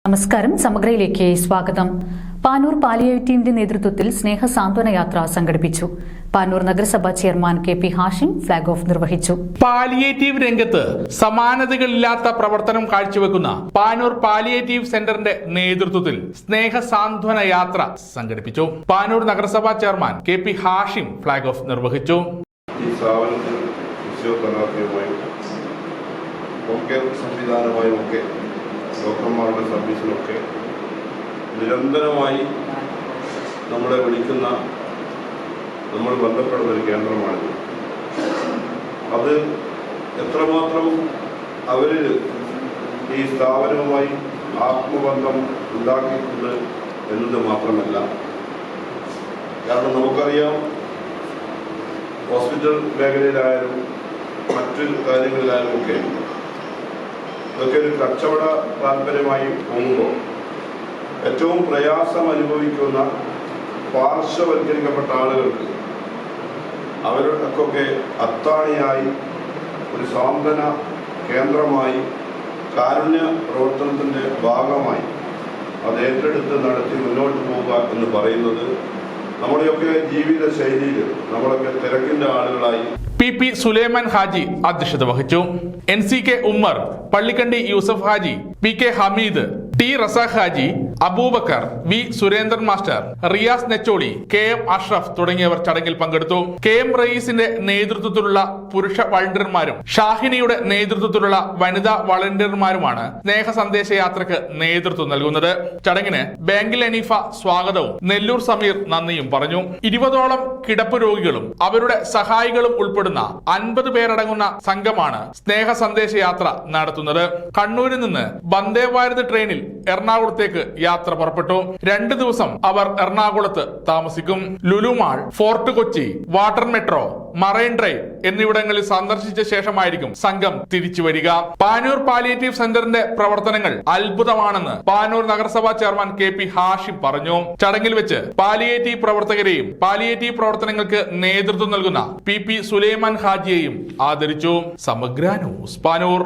നമസ്കാരം. സമഗ്രയിലേക്ക് സ്വാഗതം. പാനൂർ പാലിയേറ്റീവിന്റെ നേതൃത്വത്തിൽ സ്നേഹ സാന്ത്വന യാത്ര സംഘടിപ്പിച്ചു. പാനൂർ നഗരസഭാ chairman KP Hashim flag off നിർവഹിച്ചു. പാലിയേറ്റീവ് രംഗത്ത് സമാനതകളില്ലാത്ത പ്രവർത്തനം കാഴ്ചവെക്കുന്ന പാനൂർ പാലിയേറ്റീവ് സെന്ററിന്റെ നേതൃത്വത്തിൽ സ്നേഹ സാന്ത്വന യാത്ര സംഘടിപ്പിച്ചു. പാനൂർ നഗരസഭാ chairman KP Hashim flag off നിർവഹിച്ചു. ഡോക്ടർമാരുടെ സർവീസിലൊക്കെ നിരന്തരമായി നമ്മളെ വിളിക്കുന്ന നമ്മൾ ബന്ധപ്പെടുന്ന ഒരു കേന്ദ്രമാണിത്. അത് എത്രമാത്രം അവരിൽ ഈ സ്ഥാപനവുമായി ആത്മബന്ധം ഉണ്ടാക്കിയിട്ടുണ്ട് എന്നത് മാത്രമല്ല, കാരണം നമുക്കറിയാം ഹോസ്പിറ്റൽ മേഖലയിലായാലും മറ്റ് കാര്യങ്ങളിലായാലും ഒക്കെ ഇതൊക്കെ ഒരു കച്ചവട താല്പര്യമായി പോകുമ്പോൾ ഏറ്റവും പ്രയാസം അനുഭവിക്കുന്ന പാർശ്വവൽക്കരിക്കപ്പെട്ട ആളുകൾക്ക് അവർക്കൊക്കെ അത്താണിയായി ഒരു സാന്ത്വന കേന്ദ്രമായി കാരുണ്യ പ്രവർത്തനത്തിൻ്റെ ഭാഗമായി അത് ഏറ്റെടുത്ത് നടത്തി മുന്നോട്ട് പോവുക എന്ന് പറയുന്നത് നമ്മുടെയൊക്കെ ജീവിത ശൈലിയിൽ നമ്മളൊക്കെ തിരക്കിൻ്റെ ആളുകളായി PP സുലൈമാൻ ഹാജി അധ്യക്ഷത വഹിച്ചു. NCK Ummer, Pallikandi Yusuf Haji, PK Hameed, T Razak Haji, Abubakar, V Surendran master, Riyas Necholi, KM Ashraf തുടങ്ങിയവർ ചടങ്ങിൽ പങ്കെടുത്തു. KM റയീസിന്റെ നേതൃത്വത്തിലുള്ള പുരുഷ വളണ്ടിയർമാരും ഷാഹിനിയുടെ നേതൃത്വത്തിലുള്ള വനിതാ വളണ്ടിയർമാരുമാണ് സ്നേഹ സന്ദേശ യാത്രക്ക് നേതൃത്വം നൽകുന്നത്. ചടങ്ങിന് ബാങ്കിൽ അനീഫ സ്വാഗതവും നെല്ലൂർ സമീർ നന്ദിയും പറഞ്ഞു. 20ഓളം കിടപ്പ് രോഗികളും അവരുടെ സഹായികളും ഉൾപ്പെടുന്ന 50 പേരടങ്ങുന്ന സംഘമാണ് സ്നേഹ സന്ദേശ യാത്ര നടത്തുന്നത്. കണ്ണൂരിൽ നിന്ന് വന്ദേ ഭാരത് ട്രെയിനിൽ എറണാകുളത്തേക്ക് യാത്ര പുറപ്പെട്ടു. 2 ദിവസം അവർ എറണാകുളത്ത് താമസിക്കും. Lulu mall, fort Kochi, water metro, marine drive എന്നിവിടങ്ങളിൽ സന്ദർശിച്ച ശേഷമായിരിക്കും സംഘം തിരിച്ചു വരിക. പാനൂർ പാലിയേറ്റീവ് സെന്ററിന്റെ പ്രവർത്തനങ്ങൾ അത്ഭുതമാണെന്ന് പാനൂർ നഗരസഭാ ചെയർമാൻ KP ഹാഷിം പറഞ്ഞു. ചടങ്ങിൽ വെച്ച് പാലിയേറ്റീവ് പ്രവർത്തകരെയും പാലിയേറ്റീവ് പ്രവർത്തനങ്ങൾക്ക് നേതൃത്വം നൽകുന്ന PP സുലൈമാൻ ഹാജിയെയും ആദരിച്ചു. സമഗ്ര ന്യൂസ്, പാനൂർ.